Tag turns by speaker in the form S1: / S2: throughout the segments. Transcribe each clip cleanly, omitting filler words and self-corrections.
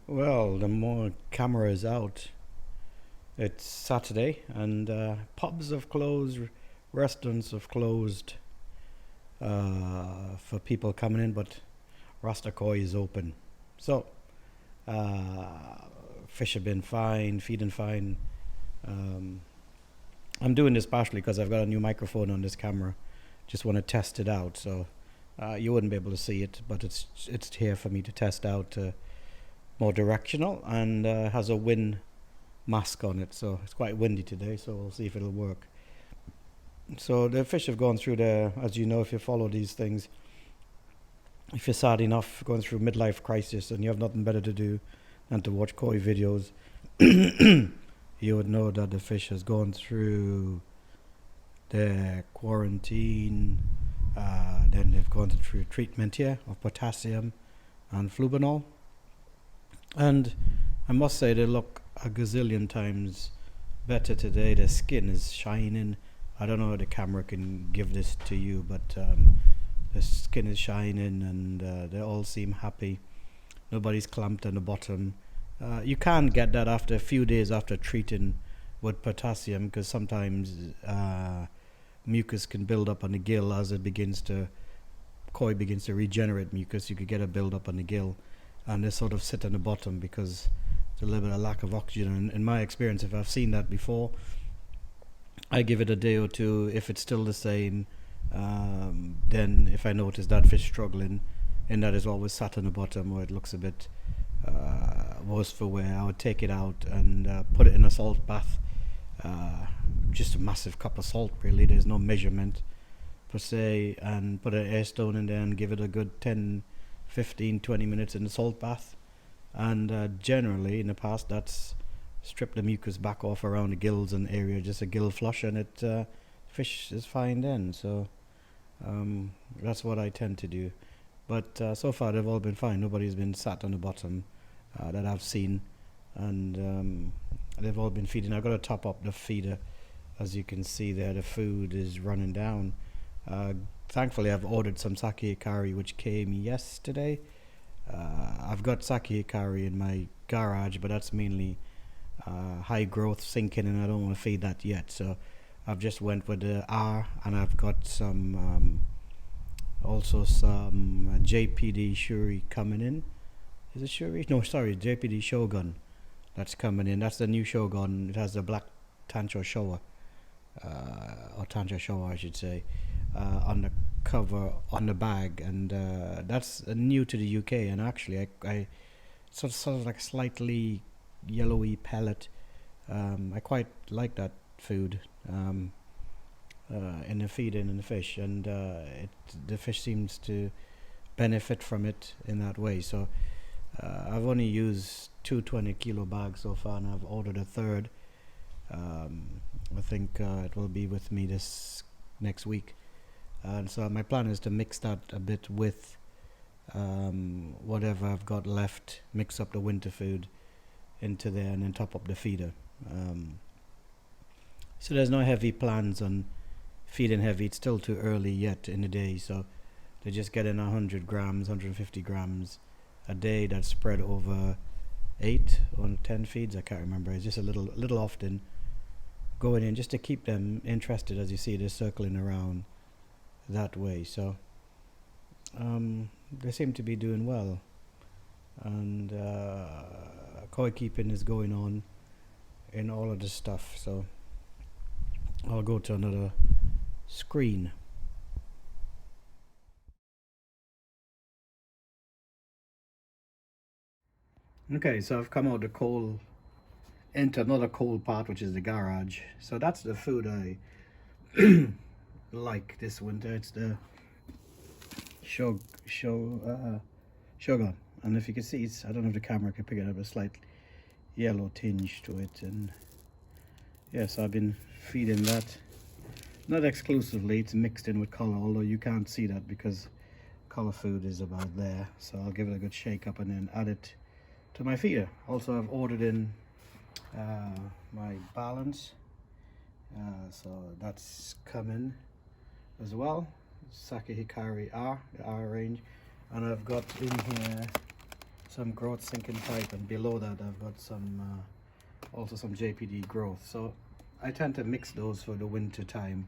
S1: Well, the more cameras out. It's Saturday and pubs have closed, restaurants have closed for people coming in, but Rastakoi is open. So, uh, fish have been fine, feeding fine. Um, I'm doing this partially because I've got a new microphone on this camera. Just want to test it out. So, you wouldn't be able to see it, but it's here for me to test out more directional and has a wind mask on it, so it's quite windy today, so we'll see if it'll work. So the fish have gone through as you know, if you follow these things, if you're sad enough going through midlife crisis and you have nothing better to do than to watch koi videos, you would know that the fish has gone through their quarantine, then they've gone through treatment here of potassium and flubanol, and I must say they look a gazillion times better today. The skin is shining. I don't know how the camera can give this to you, but the skin is shining and they all seem happy. Nobody's clamped on the bottom. You can get that after a few days after treating with potassium, because sometimes mucus can build up on the gill as koi begins to regenerate mucus. You could get a build up on the gill, and they sort of sit on the bottom because a little bit of lack of oxygen. And in my experience, if I've seen that before, I give it a day or two. If it's still the same, then if I notice that fish struggling and that is always sat on the bottom or it looks a bit worse for wear, I would take it out and put it in a salt bath. Just a massive cup of salt, really. There's no measurement per se, and put an air stone in there and give it a good 10, 15, 20 minutes in the salt bath. And generally in the past that's stripped the mucus back off around the gills and area, just a gill flush, and fish is fine then. So that's what I tend to do. But so far they've all been fine. Nobody's been sat on the bottom that I've seen, and they've all been feeding. I've got to top up the feeder. As you can see there, the food is running down. Thankfully I've ordered some Saki Hikari, which came yesterday. I've got Saki Hikari in my garage, but that's mainly high growth sinking, and I don't want to feed that yet. So I've just went with the R, and I've got some also some JPD Shuri coming in. Is it Shuri? No, sorry, JPD Shogun. That's coming in. That's the new Shogun. It has the black Tancho Showa, or Tancho Showa, I should say, on the cover, on the bag, and that's new to the UK. And actually I sort of like a slightly yellowy pellet. I quite like that food in the feeding in the fish, and the fish seems to benefit from it in that way. So I've only used 220-kilo bags so far, and I've ordered a third. I think it will be with me this next week. And so my plan is to mix that a bit with whatever I've got left, mix up the winter food into there, and then top up the feeder. So there's no heavy plans on feeding heavy. It's still too early yet in the day, so they're just getting 100 grams, 150 grams a day. That's spread over 8 or 10 feeds. I can't remember. It's just a little often going in just to keep them interested. As you see, they're circling around that way. So they seem to be doing well, and koi keeping is going on in all of this stuff. So I'll go to another screen. Okay, so I've come out into another cold part, which is the garage. So that's the food I like this winter. It's the Shogun, and if you can see, I don't know if the camera can pick it up, a slight yellow tinge to it. And yes, I've been feeding that, not exclusively. It's mixed in with color, although you can't see that because color food is about there. So I'll give it a good shake up and then add it to my feeder. Also, I've ordered in my balance, so that's coming as well. Saki Hikari R, the R range, and I've got in here some growth sinking pipe, and below that I've got some also some JPD growth. So I tend to mix those for the winter time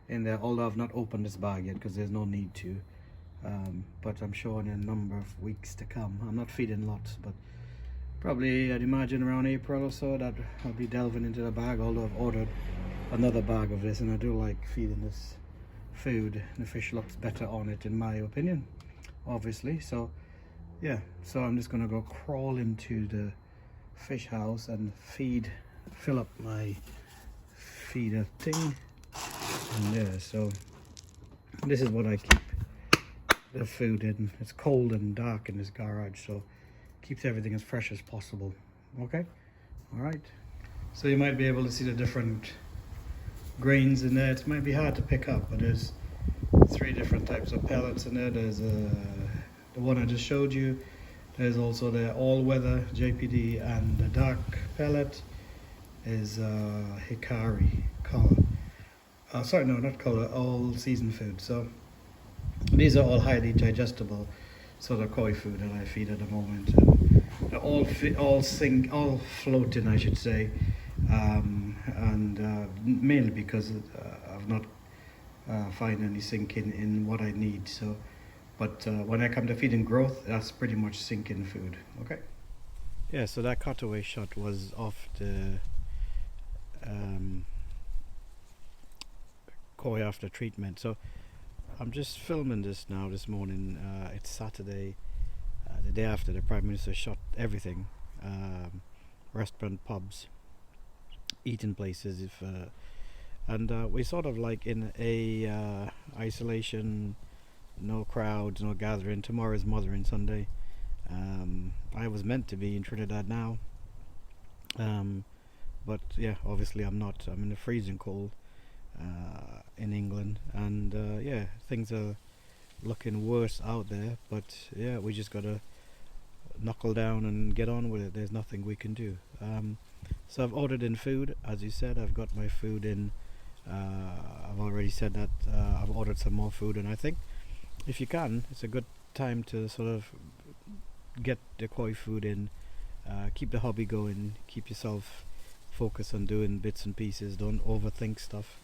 S1: in there, although I've not opened this bag yet because there's no need to. But I'm sure in a number of weeks to come, I'm not feeding lots, but probably I'd imagine around April or so that I'll be delving into the bag, although I've ordered another bag of this, and I do like feeding this food. The fish looks better on it in my opinion, obviously. So yeah, so I'm just gonna go crawl into the fish house and fill up my feeder thing in there. So this is what I keep the food in. It's cold and dark in this garage, so keeps everything as fresh as possible. Okay, all right. So you might be able to see the different grains in there. It might be hard to pick up, but there's 3 different types of pellets in there. There's the one I just showed you. There's also the all-weather JPD, and the dark pellet is Hikari color. Sorry, no, not color, all season food. So these are all highly digestible sort of koi food that I feed at the moment. And they're all floating, I should say, and mainly because I've not find any sinking in what I need. So, but when I come to feeding growth, that's pretty much sinking food. Okay. Yeah. So that cutaway shot was off the koi after treatment. So I'm just filming this now this morning. It's Saturday, the day after the Prime Minister shot everything. Restaurant, pubs, eating places, and we sort of like in a isolation, no crowds, no gathering. Tomorrow is Mothering Sunday. I was meant to be in Trinidad now, but yeah, obviously I'm not. I'm in the freezing cold in England, and yeah, things are looking worse out there. But yeah, we just gotta knuckle down and get on with it. There's nothing we can do. So I've ordered in food, as you said. I've got my food in. I've already said that I've ordered some more food, and I think if you can, it's a good time to sort of get the koi food in, keep the hobby going, keep yourself focused on doing bits and pieces, don't overthink stuff.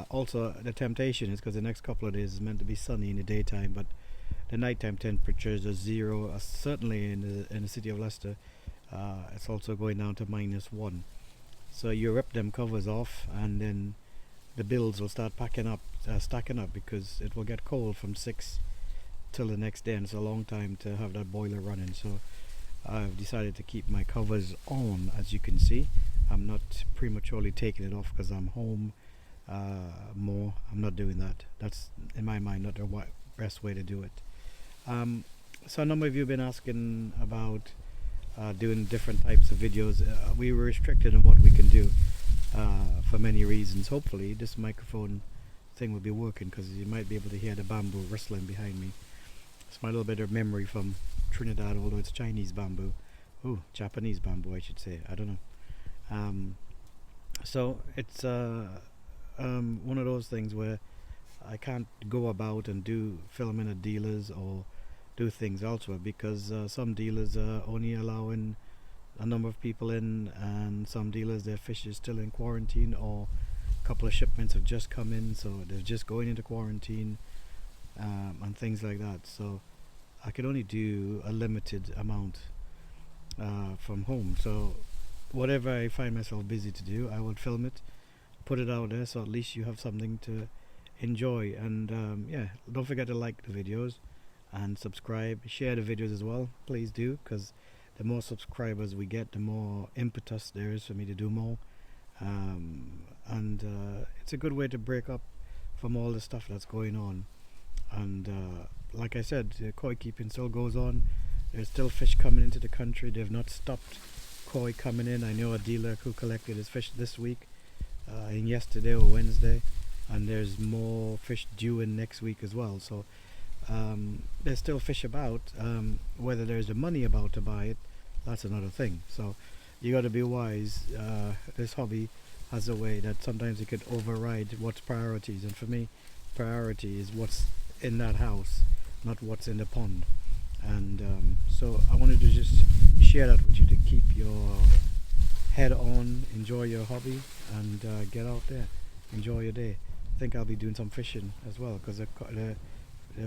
S1: Also, the temptation is, because the next couple of days is meant to be sunny in the daytime, but the nighttime temperatures are 0, certainly in the city of Leicester. It's also going down to -1. So you rip them covers off, and then the bills will start stacking up, because it will get cold from 6 till the next day, and it's a long time to have that boiler running. So I've decided to keep my covers on. As you can see, I'm not prematurely taking it off because I'm home more. I'm not doing that. That's, in my mind, not the best way to do it. So a number of you have been asking about doing different types of videos. We were restricted on what we can do for many reasons. Hopefully this microphone thing will be working, because you might be able to hear the bamboo rustling behind me. It's my little bit of memory from Trinidad, although it's Chinese bamboo. Oh, Japanese bamboo, I should say. I don't know. So it's one of those things where I can't go about and do filming at dealers or do things elsewhere, because some dealers are only allowing a number of people in, and some dealers, their fish is still in quarantine, or a couple of shipments have just come in, so they're just going into quarantine, and things like that. So I could only do a limited amount from home. So whatever I find myself busy to do, I will film it, put it out there, so at least you have something to enjoy. And yeah, don't forget to like the videos and subscribe, share the videos as well, please do, because the more subscribers we get, the more impetus there is for me to do more. And it's a good way to break up from all the stuff that's going on. And like I said, the koi keeping still goes on. There's still fish coming into the country. They've not stopped koi coming in. I know a dealer who collected his fish this week, in yesterday or Wednesday, and there's more fish due in next week as well. So there's still fish about. Whether there's the money about to buy it, that's another thing. So you got to be wise. This hobby has a way that sometimes it could override what's priorities, and for me, priority is what's in that house, not what's in the pond. And so I wanted to just share that with you to keep your head on, enjoy your hobby, and get out there, enjoy your day. I think I'll be doing some fishing as well because the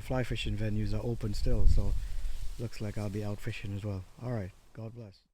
S1: fly fishing venues are open still, so looks like I'll be out fishing as well. All right, God bless.